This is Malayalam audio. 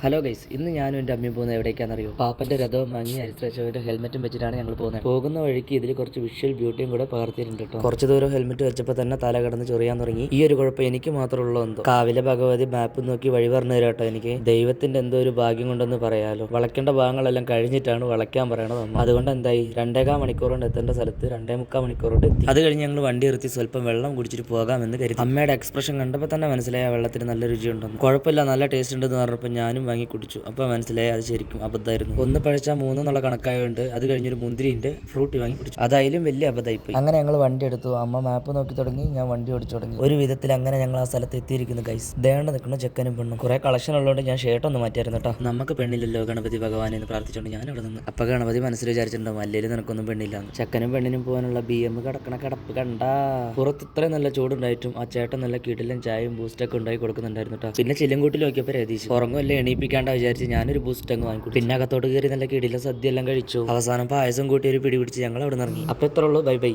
ഹലോ ഗൈസ്, ഇന്ന് ഞാനും എൻ്റെ അമ്മയും പോകുന്നത് എവിടേക്കാണെന്നറിയോ? പാപ്പൻ്റെ രഥവും വാങ്ങി ഹരിത്രേശോയുടെ ഹെൽമെറ്റും വെച്ചിട്ടാണ് ഞങ്ങൾ പോകുന്നത്. പോകുന്ന വഴിക്ക് ഇതിൽ കുറച്ച് വിഷ്വൽ ബ്യൂട്ടിയും കൂടെ പകർത്തിയിട്ടുണ്ട് കേട്ടോ. കുറച്ച് ദൂരം ഹെൽമെറ്റ് വെച്ചപ്പോൾ തന്നെ തല കിടന്ന് ചൊറിയാൻ തുടങ്ങി. ഈ ഒരു കുഴപ്പം എനിക്ക് മാത്രമുള്ള എന്തോ. കാവിലെ ഭഗവതി മാപ്പ് നോക്കി വഴി പറഞ്ഞു തരാം കേട്ടോ. എനിക്ക് ദൈവത്തിന്റെ എന്തോ ഒരു ഭാഗ്യം കൊണ്ടെന്ന് പറയാലോ. വളയ്ക്കേണ്ട ഭാഗങ്ങളെല്ലാം കഴിഞ്ഞിട്ടാണ് വളയ്ക്കാൻ പറയണത്. അതുകൊണ്ട് എന്തായി, 2.25 മണിക്കൂർ കൊണ്ട് എത്തേണ്ട സ്ഥലത്ത് 2.25 മണിക്കൂർ കൊണ്ട് എത്തി. അത് കഴിഞ്ഞ് ഞങ്ങൾ വണ്ടി നിർത്തി സ്വല്പം വെള്ളം കുടിച്ചിട്ട് പോകാമെന്ന് കരുതി. അമ്മയുടെ എക്സ്പ്രഷൻ കണ്ടപ്പോൾ തന്നെ മനസ്സിലായ വെള്ളത്തിന് നല്ല രുചിയുണ്ടെന്ന്. കുഴപ്പമില്ല, നല്ല ടേസ്റ്റ് ഉണ്ടെന്ന് പറഞ്ഞപ്പോൾ ഞാനും വാങ്ങി കുടിച്ചു. അപ്പോൾ മനസ്സിലായി അത് ശരിക്കും അബദ്ധമായിരുന്നു. ഒന്ന് പഴിച്ചാൽ 3 എന്നുള്ള കണക്കായതുകൊണ്ട് അത് കഴിഞ്ഞൊരു മുന്തിരിന്റെ ഫ്രൂട്ടി വാങ്ങി കുടിച്ചു. അതായാലും വലിയ അബദ്ധമായിപ്പോയി. അങ്ങനെ ഞങ്ങൾ വണ്ടി എടുത്തു. അമ്മ മാപ്പ് നോക്കി തുടങ്ങി, ഞാൻ വണ്ടി ഓടിച്ചു തുടങ്ങി. ഒരു വിധത്തിൽ അങ്ങനെ ഞങ്ങൾ ആ സ്ഥലത്ത് എത്തിയിരിക്കുന്നു ഗൈസ്. ദേണ്ട നിൽക്കുന്ന ചെക്കനും പെണ്ണും. കുറെ കളക്ഷൻ ഉള്ളതുകൊണ്ട് ഞാൻ ഷർട്ടൊന്ന് മാറ്റിയായിരുന്നു കേട്ടോ. നമുക്ക് പെണ്ണില്ലല്ലോ ഗണപതി ഭഗവാനെ എന്ന് പ്രാർത്ഥിച്ചുകൊണ്ട് ഞാൻ ഇവിടെ നിന്ന്. അപ്പൊ ഗണപതി മനസ്സിൽ വിചാരിച്ചിട്ടുണ്ടാവും, അല്ലേലും നിനക്കൊന്നും പെണ്ണില്ലാന്ന്. ചെക്കനും പെണ്ണിനും പോകാനുള്ള BM കിടക്കണ കിടപ്പ് കണ്ടാ. പുറത്ത് ഇത്രയും നല്ല ചൂടുണ്ടായിട്ടും ആ ചേട്ടൻ നല്ല കിടിലൻ ചായയും ബൂസ്റ്റൊക്കെ ഉണ്ടായി കൊടുക്കുന്നുണ്ടായിരുന്നു കേട്ടോ. പിന്നെ ചില്ലംകൂട്ടിൽ നോക്കിയപ്പോൾ രതീശ് ഉറങ്ങുമല്ലേ എണീപ്പിക്കാണ്ട വിചാരിച്ച് ഞാനൊരു ബൂസ്റ്റ് അങ്ങ് വാങ്ങിക്കൊടുത്തു. പിന്നെ അകത്തോട്ട് കയറി നല്ല കിടിലൻ സദ്യ എല്ലാം കഴിച്ചു. അവസാനം പായസം കൂട്ടി ഒരു പിടി പിടിച്ച് ഞങ്ങൾ അവിടെ നിന്ന് ഇറങ്ങി. അപ്പൊ ഇത്ര ഉള്ളൂ. Bye bye.